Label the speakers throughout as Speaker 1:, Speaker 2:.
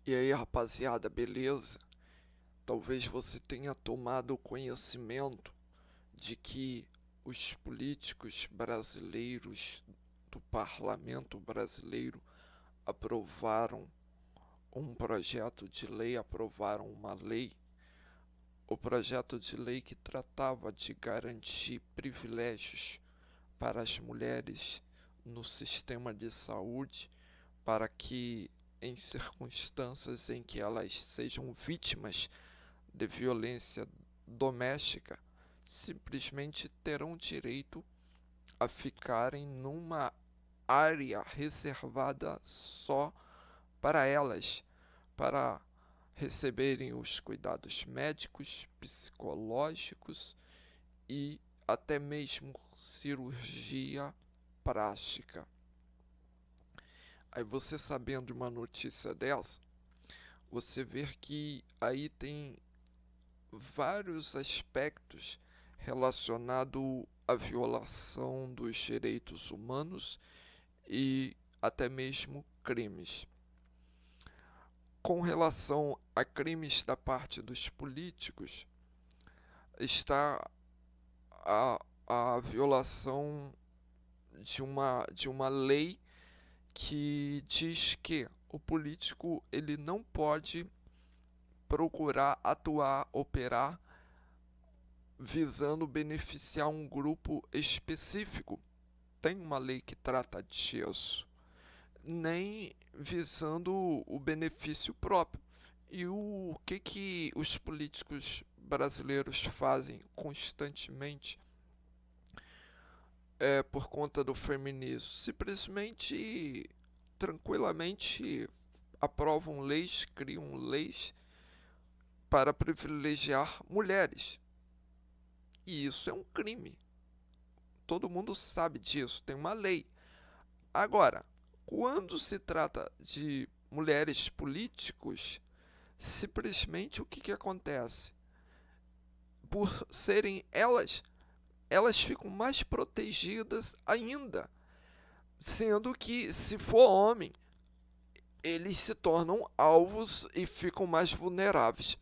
Speaker 1: E aí, rapaziada, beleza? Talvez você tenha tomado conhecimento de que os políticos brasileiros do parlamento brasileiro aprovaram um projeto de lei, aprovaram uma lei, o projeto de lei que tratava de garantir privilégios para as mulheres no sistema de saúde, para que em circunstâncias em que elas sejam vítimas de violência doméstica, simplesmente terão direito a ficarem numa área reservada só para elas, para receberem os cuidados médicos, psicológicos e até mesmo cirurgia plástica. Aí você sabendo de uma notícia dessa, você vê que aí tem vários aspectos relacionados à violação dos direitos humanos e até mesmo crimes. Com relação a crimes da parte dos políticos, está a violação de uma lei que diz que o político ele não pode procurar atuar, operar visando beneficiar um grupo específico. Tem uma lei que trata disso, nem visando o benefício próprio. E o que os políticos brasileiros fazem constantemente por conta do feminismo? Simplesmente, tranquilamente aprovam leis, criam leis para privilegiar mulheres. E isso é um crime. Todo mundo sabe disso, tem uma lei. Agora, quando se trata de mulheres políticos, simplesmente o que acontece? Por serem elas ficam mais protegidas ainda, sendo que se for homem, eles se tornam alvos e ficam mais vulneráveis.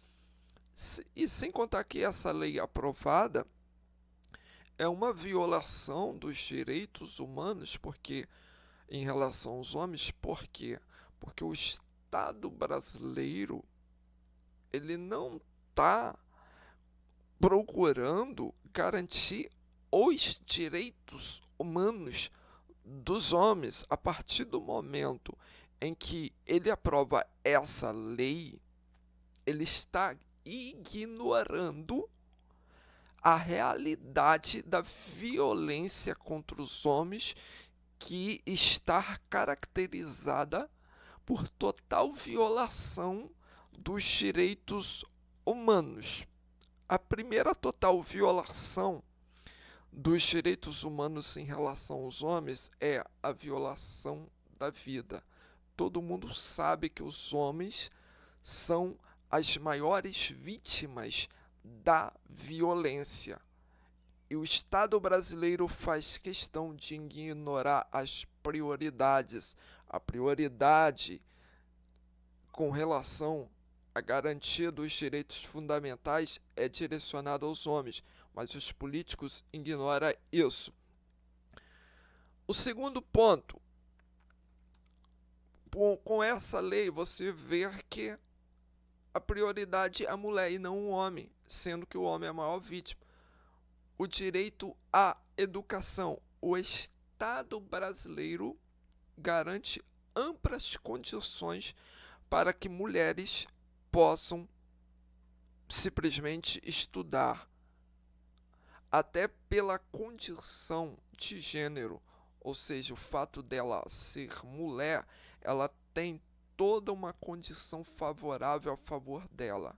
Speaker 1: E sem contar que essa lei aprovada é uma violação dos direitos humanos, porque em relação aos homens, por quê? Porque o Estado brasileiro ele não está procurando garantir os direitos humanos dos homens. A partir do momento em que ele aprova essa lei, ele está ignorando a realidade da violência contra os homens, que está caracterizada por total violação dos direitos humanos. A primeira total violação dos direitos humanos em relação aos homens é a violação da vida. Todo mundo sabe que os homens são as maiores vítimas da violência. E o Estado brasileiro faz questão de ignorar as prioridades. A prioridade com relação à garantia dos direitos fundamentais é direcionada aos homens, mas os políticos ignoram isso. O segundo ponto, com essa lei você vê que a prioridade é a mulher e não o homem, sendo que o homem é a maior vítima. O direito à educação. O Estado brasileiro garante amplas condições para que mulheres possam simplesmente estudar, até pela condição de gênero, ou seja, o fato dela ser mulher, ela tem toda uma condição favorável a favor dela.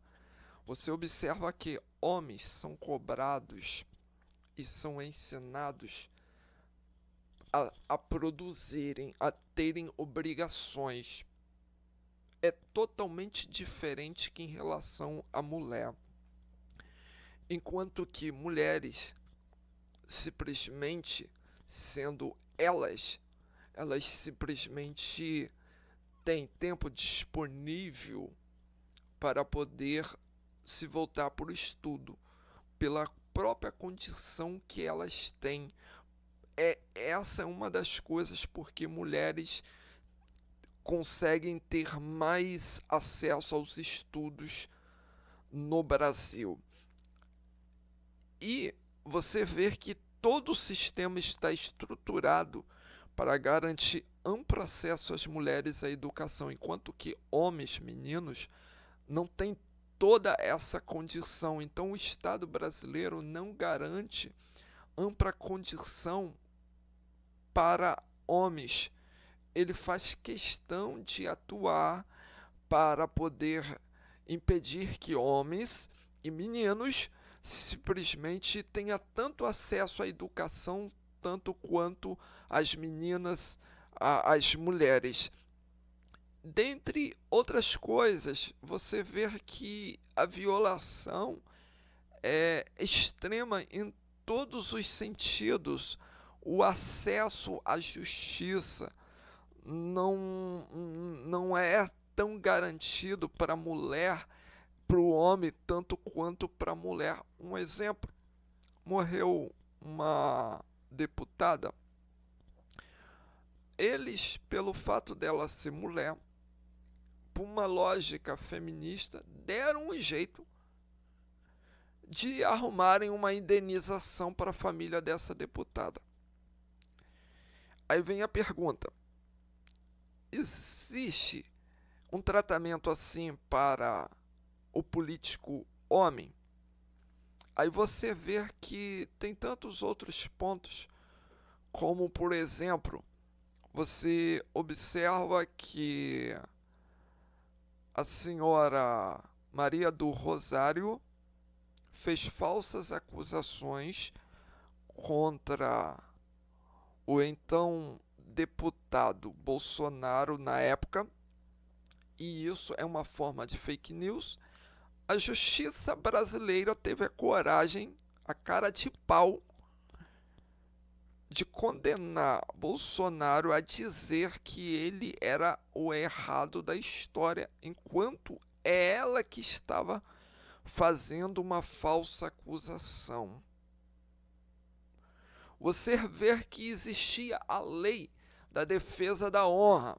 Speaker 1: Você observa que homens são cobrados e são ensinados a produzirem, a terem obrigações. É totalmente diferente que em relação à mulher. Enquanto que mulheres, simplesmente sendo elas simplesmente têm tempo disponível para poder se voltar para o estudo, pela própria condição que elas têm. Essa é uma das coisas porque mulheres conseguem ter mais acesso aos estudos no Brasil. E você vê que todo o sistema está estruturado para garantir amplo acesso às mulheres à educação, enquanto que homens, meninos, não têm toda essa condição. Então, o Estado brasileiro não garante ampla condição para homens. Ele faz questão de atuar para poder impedir que homens e meninos simplesmente tenham tanto acesso à educação, tanto quanto as meninas, as mulheres. Dentre outras coisas, você vê que a violação é extrema em todos os sentidos. O acesso à justiça não é tão garantido para a mulher, para o homem, tanto quanto para a mulher. Um exemplo, morreu uma deputada. Eles, pelo fato dela ser mulher, por uma lógica feminista, deram um jeito de arrumarem uma indenização para a família dessa deputada. Aí vem a pergunta: existe um tratamento assim para o político homem? Aí você vê que tem tantos outros pontos, como, por exemplo, você observa que a senhora Maria do Rosário fez falsas acusações contra o então deputado Bolsonaro na época, e isso é uma forma de fake news. A justiça brasileira teve a coragem, a cara de pau, de condenar Bolsonaro a dizer que ele era o errado da história, enquanto é ela que estava fazendo uma falsa acusação. Você vê que existia a lei da defesa da honra.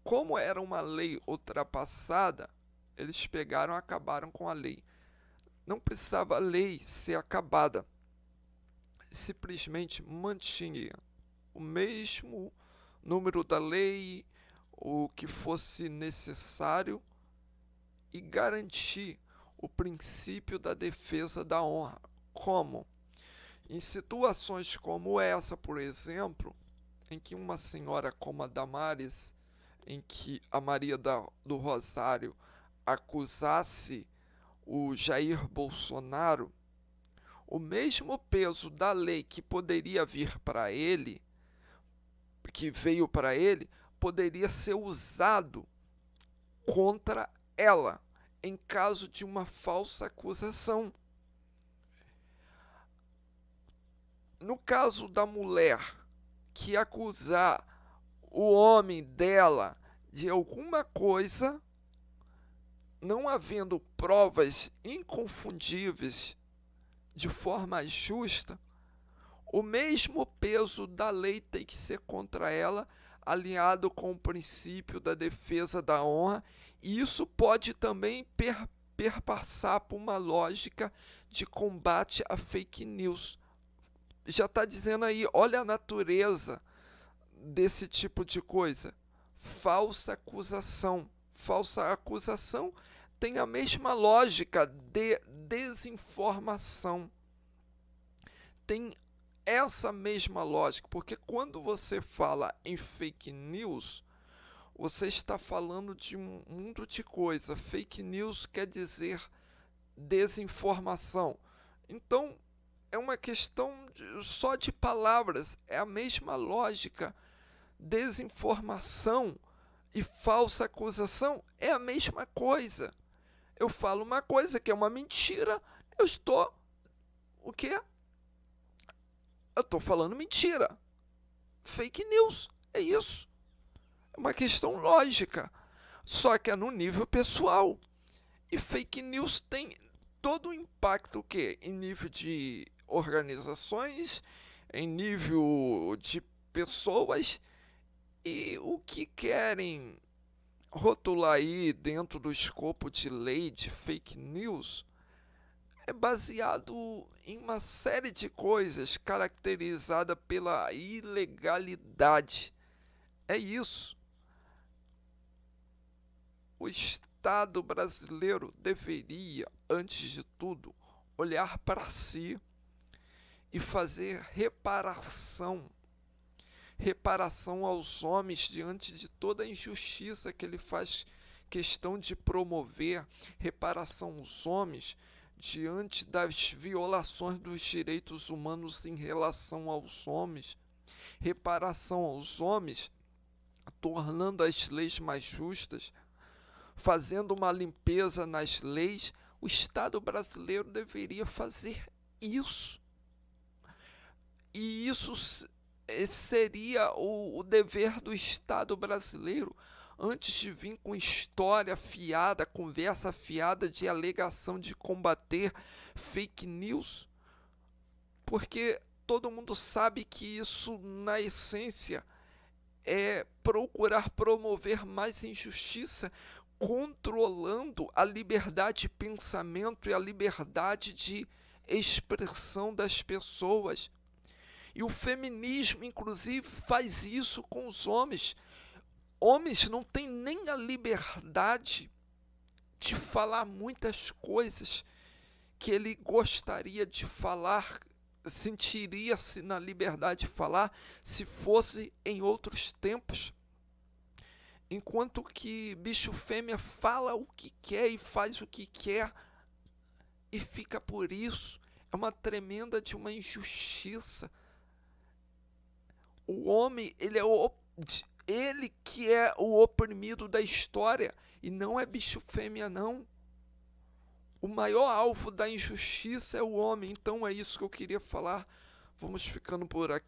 Speaker 1: Como era uma lei ultrapassada, eles pegaram e acabaram com a lei. Não precisava a lei ser acabada. Simplesmente mantinha o mesmo número da lei, o que fosse necessário, e garantir o princípio da defesa da honra. Como? Em situações como essa, por exemplo, em que uma senhora como a Damares, em que a Maria do Rosário acusasse o Jair Bolsonaro, o mesmo peso da lei que poderia vir para ele, que veio para ele, poderia ser usado contra ela, em caso de uma falsa acusação. No caso da mulher que acusar o homem dela de alguma coisa, não havendo provas inconfundíveis de forma justa, o mesmo peso da lei tem que ser contra ela, alinhado com o princípio da defesa da honra, e isso pode também perpassar por uma lógica de combate à fake news. Já está dizendo aí, olha a natureza desse tipo de coisa. Falsa acusação. Falsa acusação tem a mesma lógica de desinformação. Tem essa mesma lógica, porque quando você fala em fake news, você está falando de um mundo de coisa. Fake news quer dizer desinformação. Então, é uma questão só de palavras, é a mesma lógica. Desinformação e falsa acusação é a mesma coisa. Eu falo uma coisa que é uma mentira, eu estou... O quê? Eu estou falando mentira. Fake news, é isso. É uma questão lógica, só que é no nível pessoal. E fake news tem todo o impacto que em nível de organizações, em nível de pessoas, e o que querem rotular aí dentro do escopo de lei de fake news é baseado em uma série de coisas caracterizada pela ilegalidade. É isso. O Estado brasileiro deveria, antes de tudo, olhar para si e fazer reparação aos homens diante de toda a injustiça que ele faz questão de promover, reparação aos homens diante das violações dos direitos humanos em relação aos homens, reparação aos homens, tornando as leis mais justas, fazendo uma limpeza nas leis. O Estado brasileiro deveria fazer isso. E isso seria o dever do Estado brasileiro, antes de vir com história fiada, conversa fiada de alegação de combater fake news, porque todo mundo sabe que isso, na essência, é procurar promover mais injustiça, controlando a liberdade de pensamento e a liberdade de expressão das pessoas. E o feminismo, inclusive, faz isso com os homens. Homens não têm nem a liberdade de falar muitas coisas que ele gostaria de falar, sentiria-se na liberdade de falar se fosse em outros tempos. Enquanto que bicho fêmea fala o que quer e faz o que quer e fica por isso. É uma tremenda de uma injustiça. O homem, ele que é o oprimido da história e não é bicho fêmea, não. O maior alvo da injustiça é o homem. Então é isso que eu queria falar. Vamos ficando por aqui.